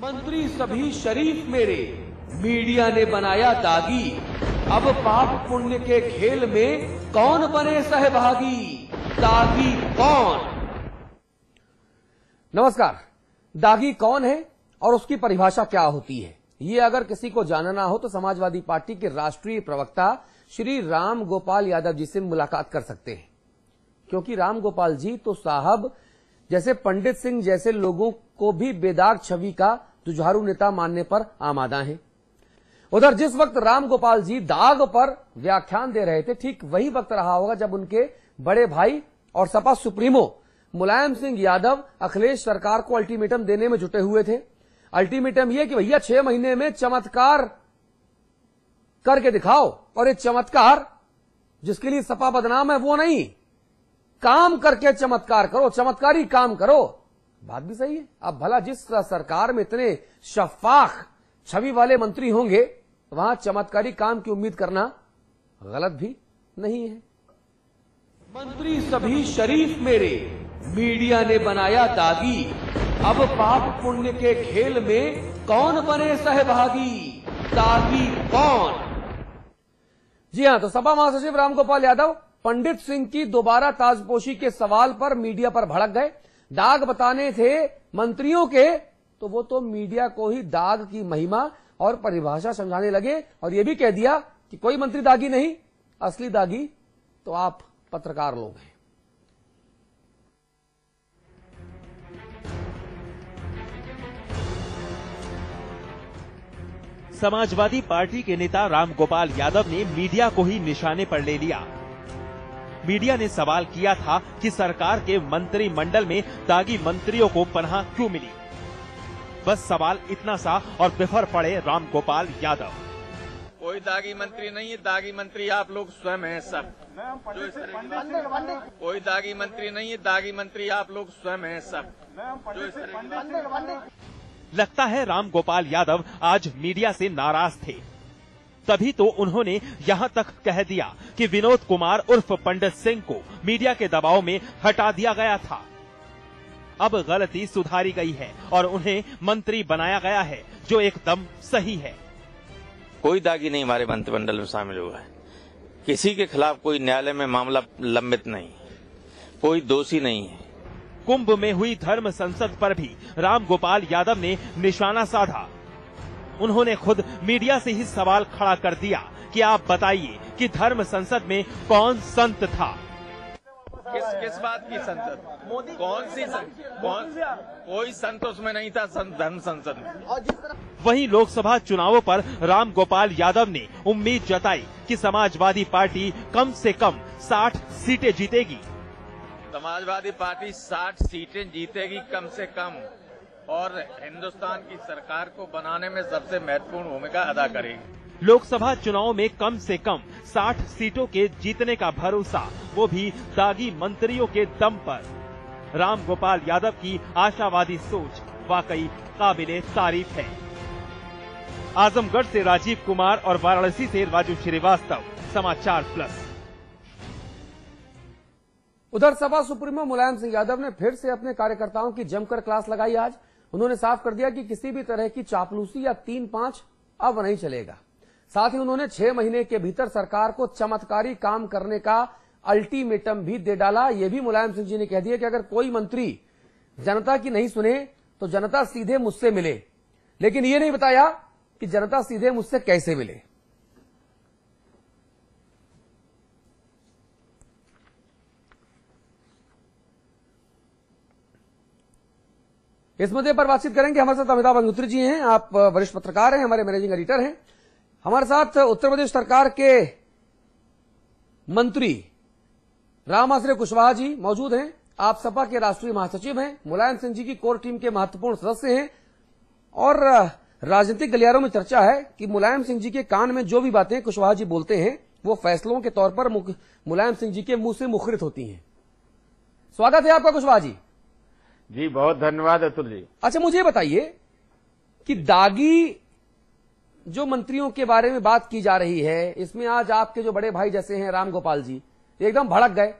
मंत्री सभी शरीफ मेरे, मीडिया ने बनाया दागी। अब पाप पुण्य के खेल में कौन बने सहभागी, दागी कौन? नमस्कार। दागी कौन है और उसकी परिभाषा क्या होती है, ये अगर किसी को जानना हो तो समाजवादी पार्टी के राष्ट्रीय प्रवक्ता श्री राम गोपाल यादव जी से मुलाकात कर सकते हैं, क्योंकि राम गोपाल जी तो साहब जैसे पंडित सिंह जैसे लोगों को भी बेदाग छवि का जुझारू नेता मानने पर आमादा हैं। उधर जिस वक्त राम गोपाल जी दाग पर व्याख्यान दे रहे थे, ठीक वही वक्त रहा होगा जब उनके बड़े भाई और सपा सुप्रीमो मुलायम सिंह यादव अखिलेश सरकार को अल्टीमेटम देने में जुटे हुए थे। अल्टीमेटम यह कि भैया 6 महीने में चमत्कार करके दिखाओ, और ये चमत्कार जिसके लिए सपा बदनाम है वो नहीं, काम करके चमत्कार करो, चमत्कारी काम करो। बात भी सही है। अब भला जिस सरकार में इतने शफाक छवि वाले मंत्री होंगे, वहां चमत्कारी काम की उम्मीद करना गलत भी नहीं है। मंत्री सभी शरीफ मेरे, मीडिया ने बनाया दागी। अब पाप पुण्य के खेल में कौन बने सहभागी, दागी कौन? जी हां, तो सपा महासचिव रामगोपाल यादव पंडित सिंह की दोबारा ताजपोशी के सवाल पर मीडिया पर भड़क गए। दाग बताने थे मंत्रियों के, तो वो तो मीडिया को ही दाग की महिमा और परिभाषा समझाने लगे, और ये भी कह दिया कि कोई मंत्री दागी नहीं, असली दागी तो आप पत्रकार लोग हैं। समाजवादी पार्टी के नेता रामगोपाल यादव ने मीडिया को ही निशाने पर ले लिया। मीडिया ने सवाल किया था कि सरकार के मंत्रिमंडल में दागी मंत्रियों को पनाह क्यों मिली। बस सवाल इतना सा और बिफर पड़े रामगोपाल यादव। कोई दागी मंत्री नहीं है, दागी मंत्री आप लोग स्वयं हैं सब। जो इस तरह कोई दागी मंत्री नहीं है, दागी मंत्री आप लोग स्वयं हैं सब। जो इस तरह लगता है रामगोपाल यादव आज मीडिया से नाराज थे, तभी तो उन्होंने यहां तक कह दिया कि विनोद कुमार उर्फ पंडित सिंह को मीडिया के दबाव में हटा दिया गया था। अब गलती सुधारी गई है और उन्हें मंत्री बनाया गया है, जो एकदम सही है। कोई दागी नहीं हमारे मंत्रिमंडल में शामिल हुआ है। किसी के खिलाफ कोई न्यायालय में मामला लंबित नहीं, कोई दोषी नहीं है। कुंभ में हुई धर्म संसद पर भी रामगोपाल यादव ने निशाना साधा। उन्होंने खुद मीडिया से ही सवाल खड़ा कर दिया कि आप बताइए कि धर्म संसद में कौन संत था। किस बात की संसद? मोदी कौन सी कोई संत उसमें नहीं था, धर्म संसद में। वहीं लोकसभा चुनावों पर रामगोपाल यादव ने उम्मीद जताई कि समाजवादी पार्टी कम से कम 60 सीटें जीतेगी। समाजवादी पार्टी 60 सीटें जीतेगी कम से कम, और हिंदुस्तान की सरकार को बनाने में सबसे महत्वपूर्ण भूमिका अदा करेगी। लोकसभा चुनाव में कम से कम 60 सीटों के जीतने का भरोसा, वो भी दागी मंत्रियों के दम पर। रामगोपाल यादव की आशावादी सोच वाकई काबिले तारीफ है। आजमगढ़ से राजीव कुमार और वाराणसी से राजू श्रीवास्तव, समाचार प्लस। उधर सपा सुप्रीमो मुलायम सिंह यादव ने फिर से अपने कार्यकर्ताओं की जमकर क्लास लगाई। आज उन्होंने साफ कर दिया कि किसी भी तरह की चापलूसी या 3-5 अब नहीं चलेगा। साथ ही उन्होंने 6 महीने के भीतर सरकार को चमत्कारी काम करने का अल्टीमेटम भी दे डाला। यह भी मुलायम सिंह जी ने कह दिया कि अगर कोई मंत्री जनता की नहीं सुने तो जनता सीधे मुझसे मिले, लेकिन ये नहीं बताया कि जनता सीधे मुझसे कैसे मिले। इस मुद्दे पर बातचीत करेंगे। हमारे साथ अमिताभ अग्निहोत्री जी हैं, आप वरिष्ठ पत्रकार हैं, हमारे मैनेजिंग एडिटर हैं। हमारे साथ उत्तर प्रदेश सरकार के मंत्री रामाश्रय कुशवाहा जी मौजूद हैं। आप सपा के राष्ट्रीय महासचिव हैं, मुलायम सिंह जी की कोर टीम के महत्वपूर्ण सदस्य हैं, और राजनीतिक गलियारों में चर्चा है कि मुलायम सिंह जी के कान में जो भी बातें कुशवाहा जी बोलते हैं वो फैसलों के तौर पर मुलायम सिंह जी के मुंह से मुखरित होती हैं। स्वागत है आपका कुशवाहा जी। जी बहुत धन्यवाद अतुल जी। अच्छा, मुझे बताइए कि दागी जो मंत्रियों के बारे में बात की जा रही है, इसमें आज आपके जो बड़े भाई जैसे हैं रामगोपाल जी एकदम भड़क गए।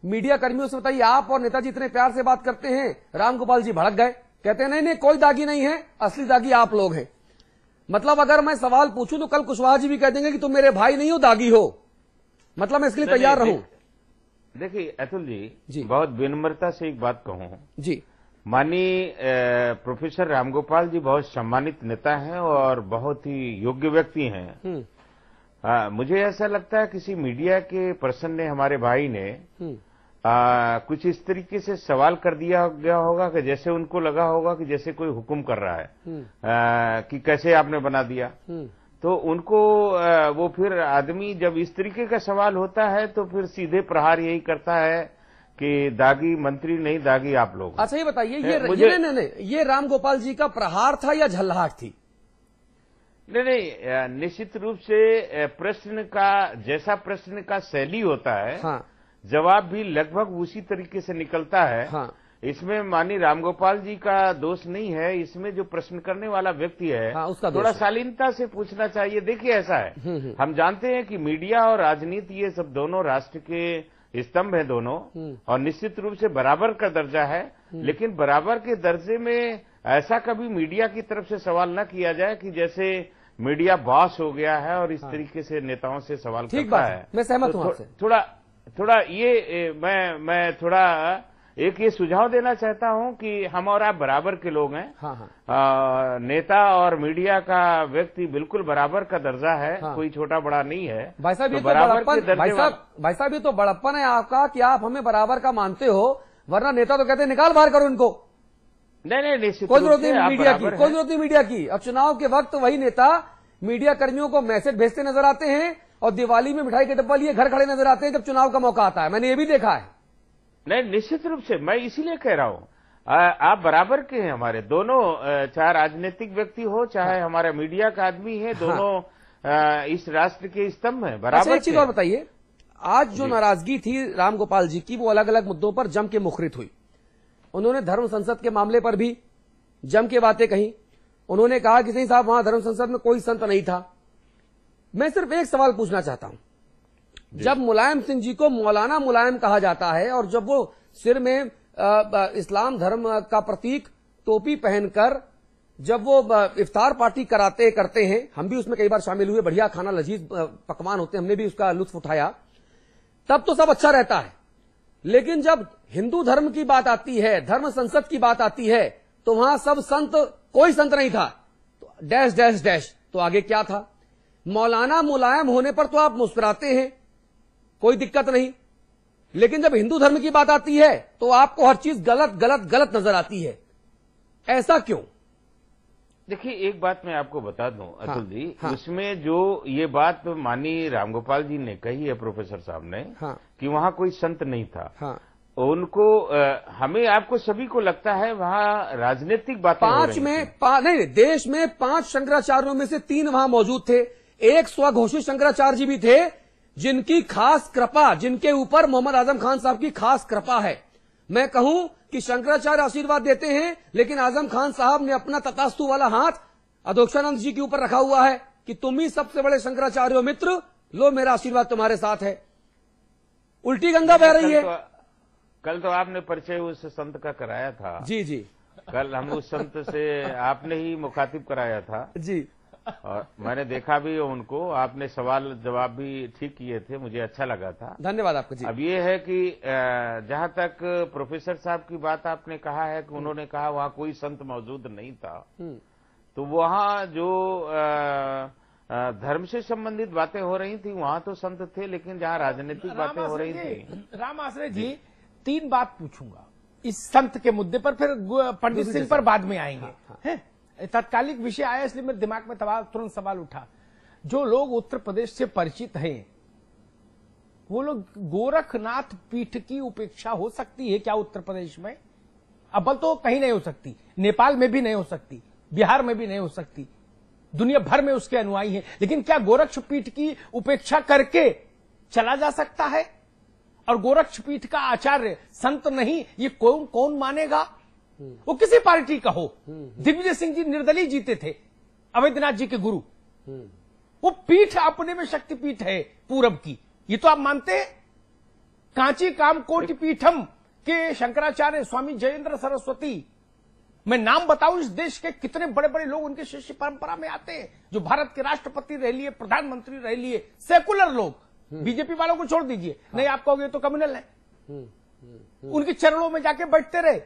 मीडिया कर्मियों से बताइए, आप और नेताजी इतने प्यार से बात करते हैं, रामगोपाल जी भड़क गए, कहते हैं नहीं नहीं कोई दागी नहीं है, असली दागी आप लोग हैं। मतलब अगर मैं सवाल पूछूं तो कल कुशवाहा जी भी कह देंगे कि तुम मेरे भाई नहीं हो, दागी हो। मतलब मैं इसके लिए तैयार रहूं। देखिए अतुल जी। जी, बहुत विनम्रता से एक बात कहूं जी। माननीय प्रोफेसर रामगोपाल जी बहुत सम्मानित नेता हैं और बहुत ही योग्य व्यक्ति हैं। मुझे ऐसा लगता है किसी मीडिया के पर्सन ने, हमारे भाई ने कुछ इस तरीके से सवाल कर दिया गया होगा कि जैसे उनको लगा होगा कि जैसे कोई हुक्म कर रहा है कि कैसे आपने बना दिया। तो उनको वो फिर आदमी जब इस तरीके का सवाल होता है तो फिर सीधे प्रहार यही करता है कि दागी मंत्री नहीं, दागी आप लोग। अच्छा ये बताइए, ये राम गोपाल जी का प्रहार था या झल्लाहट थी? नहीं, निश्चित रूप से प्रश्न का, जैसा प्रश्न का शैली होता है, हाँ। जवाब भी लगभग उसी तरीके से निकलता है। हाँ। इसमें माननीय रामगोपाल जी का दोष नहीं है, इसमें जो प्रश्न करने वाला व्यक्ति है, हाँ, उसका थोड़ा शालीनता से पूछना चाहिए। देखिए ऐसा है, हम जानते हैं कि मीडिया और राजनीति ये सब दोनों राष्ट्र के स्तंभ हैं दोनों, और निश्चित रूप से बराबर का दर्जा है। लेकिन बराबर के दर्जे में ऐसा कभी मीडिया की तरफ से सवाल न किया जाए कि जैसे मीडिया बॉस हो गया है और इस तरीके से नेताओं से सवाल करता है। मैं सहमत हूं आपसे। थोड़ा ये मैं थोड़ा एक ये सुझाव देना चाहता हूं कि हम और आप बराबर के लोग हैं। हाँ। नेता और मीडिया का व्यक्ति बिल्कुल बराबर का दर्जा है। हाँ। कोई छोटा बड़ा नहीं है। भाई साहब, ये तो बड़प्पन, भाई साहब ये तो बड़प्पन है आपका कि आप हमें बराबर का मानते हो, वरना नेता तो कहते हैं निकाल बाहर करो इनको। नहीं, निश्चित कोई जरूरत नहीं मीडिया की, कोई जरूरत नहीं मीडिया की। अब चुनाव के वक्त वही नेता मीडिया कर्मियों को मैसेज भेजते नजर आते हैं और दिवाली में मिठाई के डब्बा लिए घर खड़े नजर आते हैं जब चुनाव का मौका आता है। मैंने ये भी देखा है। नहीं, निश्चित रूप से मैं इसीलिए कह रहा हूं आप बराबर के हैं हमारे दोनों, चाहे राजनीतिक व्यक्ति हो चाहे हमारा मीडिया का आदमी है, दोनों इस राष्ट्र के स्तंभ हैं, बराबर। अच्छा एक चीज और बताइए, आज जो नाराजगी थी राम गोपाल जी की, वो अलग अलग मुद्दों पर जम के मुखरित हुई। उन्होंने धर्म संसद के मामले पर भी जम के बातें कही। उन्होंने कहा कि नहीं साहब वहां धर्म संसद में कोई संत नहीं था। मैं सिर्फ एक सवाल पूछना चाहता हूं, जब मुलायम सिंह जी को मौलाना मुलायम कहा जाता है और जब वो सिर में इस्लाम धर्म का प्रतीक टोपी पहनकर जब वो इफ्तार पार्टी करते हैं, हम भी उसमें कई बार शामिल हुए, बढ़िया खाना लजीज पकवान होते हैं, हमने भी उसका लुत्फ उठाया, तब तो सब अच्छा रहता है। लेकिन जब हिंदू धर्म की बात आती है, धर्म संसद की बात आती है, तो वहां सब संत, कोई संत नहीं था, तो डैश डैश डैश। तो आगे क्या था? मौलाना मुलायम होने पर तो आप मुस्कुराते हैं, कोई दिक्कत नहीं, लेकिन जब हिंदू धर्म की बात आती है तो आपको हर चीज गलत गलत गलत नजर आती है। ऐसा क्यों? देखिए एक बात मैं आपको बता दूं अतुल जी, हाँ। उसमें जो ये बात माननीय रामगोपाल जी ने कही है प्रोफेसर साहब ने, हाँ। कि वहां कोई संत नहीं था। हाँ। उनको हमें आपको सभी को लगता है वहां राजनीतिक बातें हो रही थी। नहीं, देश में 5 शंकराचार्यों में से 3 वहां मौजूद थे। एक स्वघोषित शंकराचार्य जी भी थे जिनकी खास कृपा, जिनके ऊपर मोहम्मद आजम खान साहब की खास कृपा है। मैं कहूं कि शंकराचार्य आशीर्वाद देते हैं, लेकिन आजम खान साहब ने अपना तथास्तु वाला हाथ अधोक्षानंद जी के ऊपर रखा हुआ है कि तुम ही सबसे बड़े शंकराचार्य हो मित्र, लो मेरा आशीर्वाद तुम्हारे साथ है। उल्टी गंगा बह रही है। कल तो आपने परिचय उस संत का कराया था। जी जी, कल हम उस संत से आपने ही मुखातिब कराया था जी, और मैंने देखा भी उनको, आपने सवाल जवाब भी ठीक किए थे, मुझे अच्छा लगा था। धन्यवाद आपका जी। अब ये है कि जहां तक प्रोफेसर साहब की बात आपने कहा है कि उन्होंने कहा वहां कोई संत मौजूद नहीं था, तो वहां जो धर्म से संबंधित बातें हो रही थी वहां तो संत थे, लेकिन जहां राजनीतिक बातें हो रही थी। राम आश्रय जी, 3 बात पूछूंगा इस संत के मुद्दे पर, फिर पंडित सिंह पर बाद में आएंगे। तत्कालिक विषय आया इसलिए मेरे दिमाग में तुरंत सवाल उठा। जो लोग उत्तर प्रदेश से परिचित हैं, वो लोग गोरखनाथ पीठ की उपेक्षा हो सकती है क्या उत्तर प्रदेश में? अव्वल तो कहीं नहीं हो सकती, नेपाल में भी नहीं हो सकती, बिहार में भी नहीं हो सकती, दुनिया भर में उसके अनुयायी हैं, लेकिन क्या गोरक्षपीठ की उपेक्षा करके चला जा सकता है? और गोरक्षपीठ का आचार्य संत नहीं, ये कौन मानेगा? वो किसी पार्टी का हो। दिग्विजय सिंह जी निर्दलीय जीते थे, अवैधनाथ जी के गुरु। वो पीठ अपने में शक्तिपीठ है पूरब की, ये तो आप मानते हैं। कांची कामकोटि पीठम के शंकराचार्य स्वामी जयेंद्र सरस्वती मैं नाम बताऊं इस देश के कितने बड़े बड़े लोग उनके शिष्य परंपरा में आते हैं, जो भारत के राष्ट्रपति रह लिए, प्रधानमंत्री रह लिए, सेकुलर लोग। बीजेपी वालों को छोड़ दीजिए, नहीं आप कहोगे तो कम्युनल है। उनके चरणों में जाके बैठते रहे,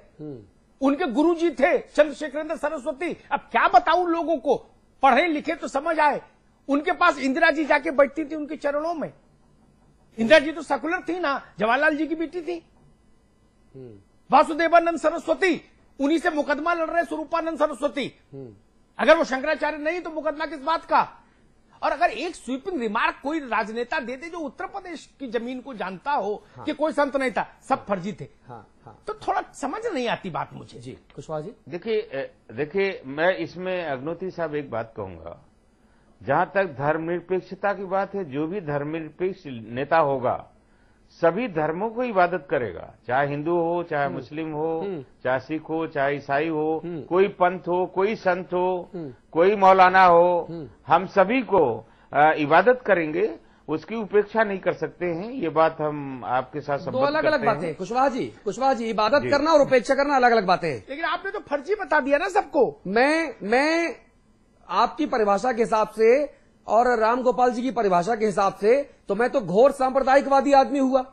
उनके गुरुजी थे चंद्रशेखरेंद्र सरस्वती। अब क्या बताऊं लोगों को, पढ़े लिखे तो समझ आए। उनके पास इंदिरा जी जाके बैठती थी उनके चरणों में। इंदिरा जी तो सेकुलर थी ना, जवाहरलाल जी की बेटी थी। वासुदेवानंद सरस्वती, उन्हीं से मुकदमा लड़ रहे स्वरूपानंद सरस्वती। अगर वो शंकराचार्य नहीं तो मुकदमा किस बात का। और अगर एक स्वीपिंग रिमार्क कोई राजनेता दे दे जो उत्तर प्रदेश की जमीन को जानता हो कि कोई संत नहीं था, सब फर्जी थे, तो थोड़ा समझ नहीं आती बात मुझे। जी कुशवाहा जी, देखिए मैं इसमें अग्नोत्री साहब एक बात कहूंगा, जहां तक धर्मनिरपेक्षता की बात है, जो भी धर्मनिरपेक्ष नेता होगा सभी धर्मों को इबादत करेगा, चाहे हिंदू हो, चाहे मुस्लिम हो, चाहे सिख हो, चाहे ईसाई हो, कोई पंथ हो, कोई संत हो, कोई मौलाना हो, हम सभी को इबादत करेंगे, उसकी उपेक्षा नहीं कर सकते हैं। ये बात हम आपके साथ संबद्ध दो अलग अलग बातें। कुशवाहा जी, इबादत करना और उपेक्षा करना अलग अलग बातें हैं। लेकिन आपने तो फर्जी बता दिया ना सबको। मैं आपकी परिभाषा के हिसाब से और राम गोपाल जी की परिभाषा के हिसाब से तो मैं तो घोर सांप्रदायिकवादी आदमी हुआ।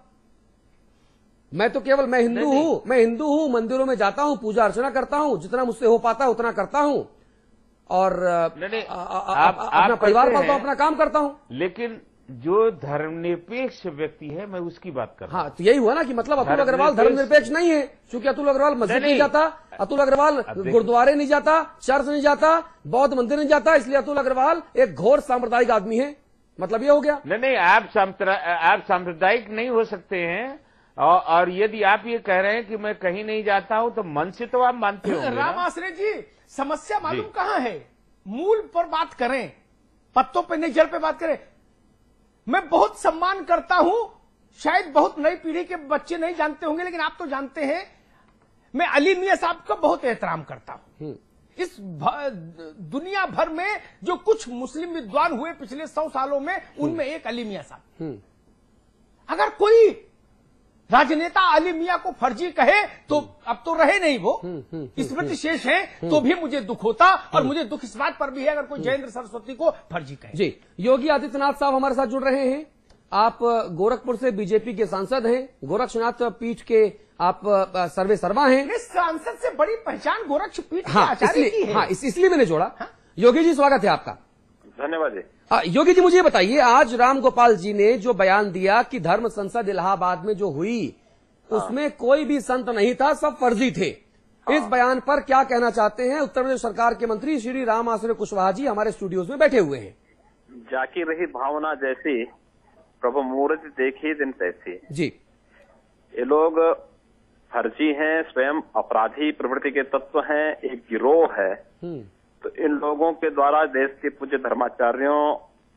मैं तो केवल मैं हिंदू हूं, मंदिरों में जाता हूं, पूजा अर्चना करता हूं, जितना मुझसे हो पाता है उतना करता हूं, और अपना परिवार पालता हूं, अपना काम करता हूं। लेकिन जो धर्मनिरपेक्ष व्यक्ति है, मैं उसकी बात कर रहा हूं। हाँ, तो यही हुआ ना कि मतलब अतुल अग्रवाल धर्मनिरपेक्ष नहीं है, क्योंकि अतुल अग्रवाल मस्जिद नहीं जाता, अतुल अग्रवाल गुरुद्वारे नहीं जाता, चर्च नहीं जाता, बौद्ध मंदिर नहीं जाता, इसलिए अतुल अग्रवाल एक घोर सांप्रदायिक आदमी है। मतलब ये हो गया। नहीं, आप सांप्रदायिक नहीं हो सकते हैं। और यदि आप ये कह रहे हैं कि मैं कहीं नहीं जाता हूं तो मन से तो आप मानते हो। राम आश्रय जी, समस्या मालूम कहां है? मूल पर बात करें, पत्तों पे नहीं, जड़ पे बात करें। मैं बहुत सम्मान करता हूं, शायद बहुत नई पीढ़ी के बच्चे नहीं जानते होंगे, लेकिन आप तो जानते हैं, मैं अली मियां साहब का बहुत एहतराम करता हूं। इस दुनिया भर में जो कुछ मुस्लिम विद्वान हुए पिछले 100 सालों में, उनमें एक अली मियां साहब। अगर कोई राजनेता अली मियां को फर्जी कहे तो अब तो रहे नहीं वो, स्मृति शेष है, तो भी मुझे दुख होता। और मुझे दुख इस बात पर भी है अगर कोई जयेंद्र सरस्वती को फर्जी कहे। जी, योगी आदित्यनाथ साहब हमारे साथ जुड़ रहे हैं। आप गोरखपुर से बीजेपी के सांसद हैं, गोरक्षनाथ पीठ के आप सर्वे सर्वा हैं। इस सांसद से बड़ी पहचान गोरक्ष पीठ के आचार्य की है। इसलिए मैंने जोड़ा। योगी जी, स्वागत है आपका। धन्यवाद जी। योगी जी, मुझे बताइए, आज राम गोपाल जी ने जो बयान दिया कि धर्म संसद इलाहाबाद में जो हुई उसमें कोई भी संत नहीं था, सब फर्जी थे, इस बयान पर क्या कहना चाहते हैं? उत्तर प्रदेश सरकार के मंत्री श्री राम आश्रय कुशवाहा जी हमारे स्टूडियोज में बैठे हुए हैं। जाकी रही भावना जैसी, प्रभु मूर्ति देखी दिन तैसी। जी, ये लोग फर्जी हैं, स्वयं अपराधी प्रवृत्ति के तत्व हैं, एक गिरोह है। तो इन लोगों के द्वारा देश के पूज्य धर्माचार्यों,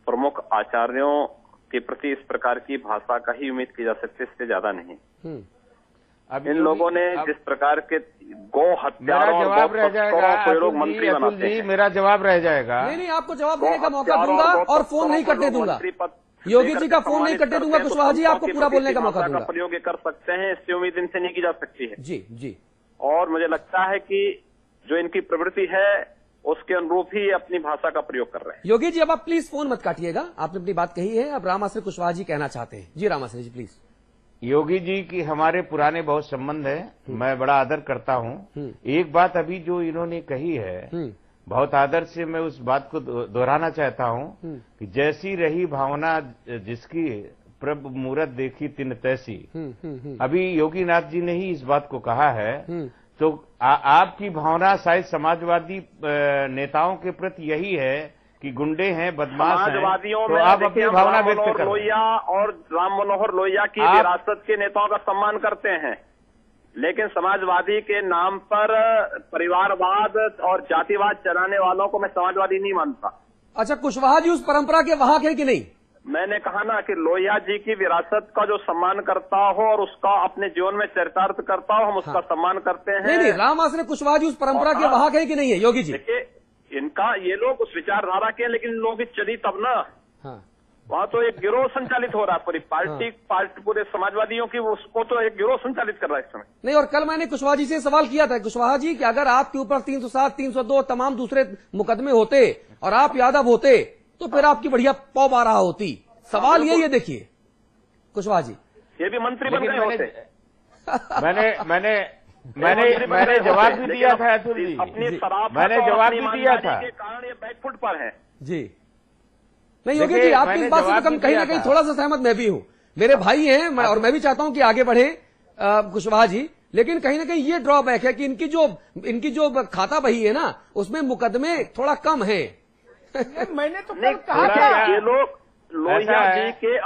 प्रमुख आचार्यों के प्रति इस प्रकार की भाषा का ही उम्मीद की जा सकती है, इससे ज्यादा नहीं। इन लोगों ने जिस प्रकार के गो हत्यारों को लोग मंत्री बनाते हैं। मेरा जवाब रह जाएगा। नहीं, आपको जवाब देने का मौका दूंगा और फोन नहीं कटने दूंगा। योगी जी का फोन नहीं कटने दूंगा। कुशवाहा जी, आपको पूरा बोलने का मौका दूंगा। प्रयोग कर सकते हैं, इससे उम्मीद इनसे नहीं की जा सकती है। जी। और मुझे लगता है कि जो इनकी प्रवृत्ति है उसके अनुरूप ही अपनी भाषा का प्रयोग कर रहे हैं। योगी जी, अब आप प्लीज फोन मत काटिएगा, आपने अपनी बात कही है। अब राम आश्रय कुशवाहा जी कहना चाहते हैं। जी, राम आश्रय जी प्लीज। योगी जी की हमारे पुराने बहुत संबंध है, मैं बड़ा आदर करता हूं। एक बात अभी जो इन्होंने कही है, बहुत आदर से मैं उस बात को दोहराना चाहता हूं कि जैसी रही भावना जिसकी, प्रभु मूरत देखी तिन तैसी। अभी योगीनाथ जी ने ही इस बात को कहा है। तो आपकी भावना शायद समाजवादी नेताओं के प्रति यही है कि गुंडे हैं, बदमाश हैं, समाजवादियों तो में आप अपनी भावना व्यक्त करें। लोहिया और राम मनोहर लोहिया की विरासत के नेताओं का सम्मान करते हैं, लेकिन समाजवादी के नाम पर परिवारवाद और जातिवाद चलाने वालों को मैं समाजवादी नहीं मानता। अच्छा, कुशवाहा जी उस परंपरा के वाहक है कि नहीं? मैंने कहा ना कि लोहिया जी की विरासत का जो सम्मान करता हो और उसका अपने जीवन में चरितार्थ करता हो, हम उसका सम्मान करते हैं। नहीं, राम आश्रय कुशवाहा जी उस परंपरा के वाहक है कि नहीं है? योगी जी, देखिए, इनका ये लोग उस विचारधारा के, लेकिन इन लोगों की चली तब ना। वहाँ तो एक गिरोह संचालित हो रहा है, पूरी पार्टी पूरे समाजवादियों की, उसको तो एक गिरोह संचालित कर रहा है इस समय। नहीं, और कल मैंने कुशवाहा जी से सवाल किया था, कुशवाहा जी कि अगर आपके ऊपर 307, 302 तमाम दूसरे मुकदमे होते और आप यादव होते तो फिर आपकी बढ़िया पौ बारह होती। सवाल यही है, देखिए कुशवाहा जी, ये भी मंत्री बन गए होते। मैंने जवाब भी दिया था अतुल जी, अपनी शराब, मैंने जवाब भी दिया था के कारण ये बैकफुट पर है जी। नहीं योगी जी, आपकी इस बात से तो कहीं ना कहीं थोड़ा सा सहमत मैं भी हूं, मेरे भाई हैं और मैं भी चाहता हूं कि आगे बढ़े कुशवाहा जी, लेकिन कहीं ना कहीं ये ड्रॉबैक है कि इनकी जो खाता बही है ना, उसमें मुकदमे थोड़ा कम है। मैंने तो कहा ये लोग लोहिया जी के